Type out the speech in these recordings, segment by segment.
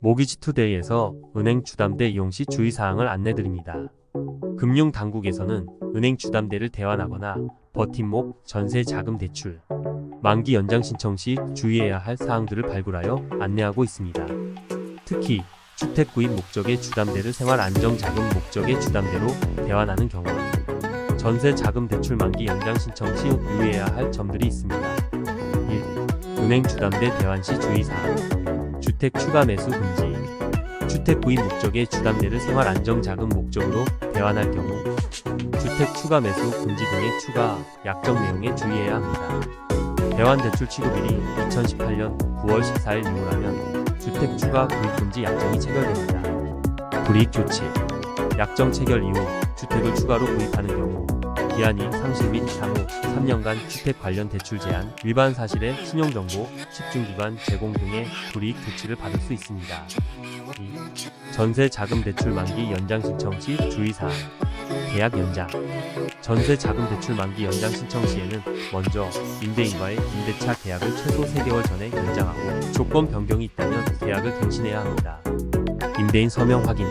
모기지투데이에서 은행 주담대 이용 시 주의사항을 안내드립니다. 금융당국에서는 은행 주담대를 대환하거나 버팀목, 전세 자금 대출, 만기 연장 신청 시 주의해야 할 사항들을 발굴하여 안내하고 있습니다. 특히 주택 구입 목적의 주담대를 생활 안정 자금 목적의 주담대로 대환하는 경우 전세 자금 대출 만기 연장 신청 시 유의해야 할 점들이 있습니다. 1. 은행 주담대 대환 시 주의사항. 주택 추가 매수 금지. 주택 구입 목적의 주담대를 생활 안정 자금 목적으로 대환할 경우 주택 추가 매수 금지 등의 추가, 약정 내용에 주의해야 합니다. 대환 대출 취급일이 2018년 9월 14일 이후라면 주택 추가 구입 금지 약정이 체결됩니다. 불이익 조치. 약정 체결 이후 주택을 추가로 구입하는 경우 기한이 상실 및 향후 3년간 주택 관련 대출 제한, 위반 사실의 신용정보, 집중기간 제공 등의 불이익 조치를 받을 수 있습니다. 2. 전세 자금 대출 만기 연장 신청 시 주의사항. 계약 연장. 전세 자금 대출 만기 연장 신청 시에는 먼저 임대인과의 임대차 계약을 최소 3개월 전에 연장하고 조건 변경이 있다면 계약을 갱신해야 합니다. 임대인 서명 확인.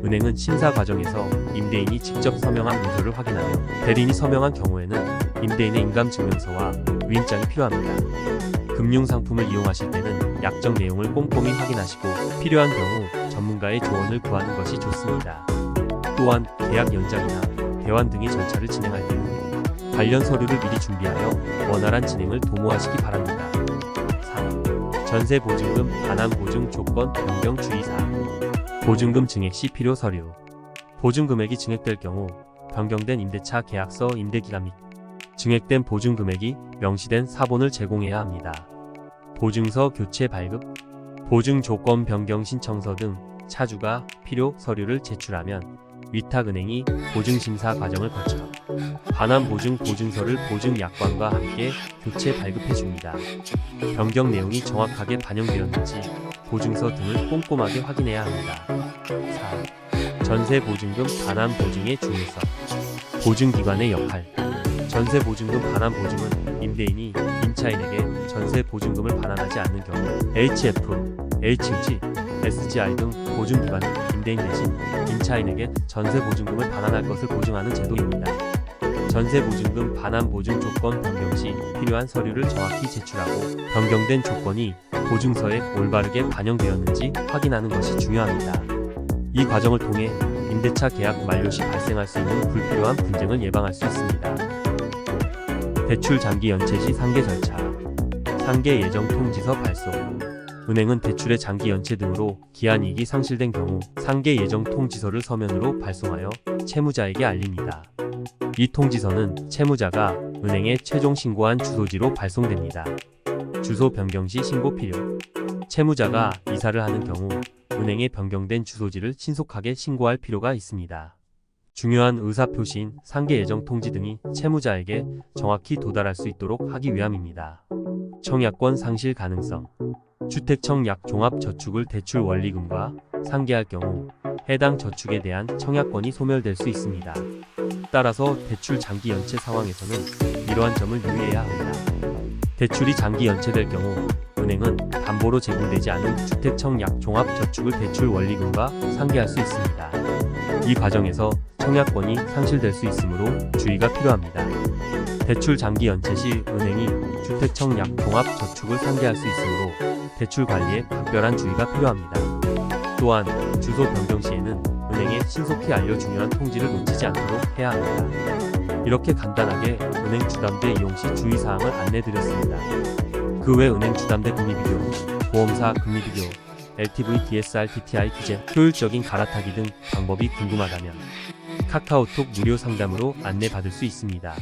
은행은 심사 과정에서 임대인이 직접 서명한 문서를 확인하며 대리인이 서명한 경우에는 임대인의 인감증명서와 위임장이 필요합니다. 금융상품을 이용하실 때는 약정 내용을 꼼꼼히 확인하시고 필요한 경우 전문가의 조언을 구하는 것이 좋습니다. 또한 계약 연장이나 대환 등의 절차를 진행할 때는 관련 서류를 미리 준비하여 원활한 진행을 도모하시기 바랍니다. 3. 전세 보증금 반환 보증 조건 변경 주의사항. 보증금 증액 시 필요 서류. 보증금액이 증액될 경우 변경된 임대차 계약서 임대기간 및 증액된 보증금액이 명시된 사본을 제공해야 합니다. 보증서 교체 발급, 보증 조건 변경 신청서 등 차주가 필요 서류를 제출하면 위탁은행이 보증심사 과정을 거쳐 반환 보증 보증서를 보증약관과 함께 교체 발급해줍니다. 변경 내용이 정확하게 반영되었는지 보증서 등을 꼼꼼하게 확인해야 합니다. 4. 전세 보증금 반환 보증의 중요성. 보증기관의 역할. 전세 보증금 반환 보증은 임대인이 임차인에게 전세 보증금을 반환하지 않는 경우 HF, HUG, SGI 등 보증기관은 임대인 대신 임차인에게 전세 보증금을 반환할 것을 보증하는 제도입니다. 전세 보증금 반환 보증 조건 변경 시 필요한 서류를 정확히 제출하고 변경된 조건이 보증서에 올바르게 반영되었는지 확인하는 것이 중요합니다. 이 과정을 통해 임대차 계약 만료 시 발생할 수 있는 불필요한 분쟁을 예방할 수 있습니다. 대출 장기 연체 시 상계 절차. 상계 예정 통지서 발송. 은행은 대출의 장기 연체 등으로 기한이익이 상실된 경우 상계 예정 통지서를 서면으로 발송하여 채무자에게 알립니다. 이 통지서는 채무자가 은행에 최종 신고한 주소지로 발송됩니다. 주소 변경 시 신고 필요. 채무자가 이사를 하는 경우 은행에 변경된 주소지를 신속하게 신고할 필요가 있습니다. 중요한 의사표시인 상계 예정 통지 등이 채무자에게 정확히 도달할 수 있도록 하기 위함입니다. 청약권 상실 가능성. 주택청약 종합저축을 대출 원리금과 상계할 경우 해당 저축에 대한 청약권이 소멸될 수 있습니다. 따라서 대출 장기 연체 상황에서는 이러한 점을 유의해야 합니다. 대출이 장기 연체될 경우 은행은 담보로 제공되지 않은 주택청약 종합저축을 대출 원리금과 상계할 수 있습니다. 이 과정에서 청약권이 상실될 수 있으므로 주의가 필요합니다. 대출 장기 연체 시 은행이 주택청약 종합저축을 상계할 수 있으므로 대출 관리에 각별한 주의가 필요합니다. 또한 주소 변경 시에는 은행에 신속히 알려 중요한 통지를 놓치지 않도록 해야 합니다. 이렇게 간단하게 은행 주담대 이용 시 주의사항을 안내드렸습니다. 그 외 은행 주담대 금리비교, 보험사 금리비교, LTV, DSR, DTI 기재, 효율적인 갈아타기 등 방법이 궁금하다면 카카오톡 무료 상담으로 안내받을 수 있습니다.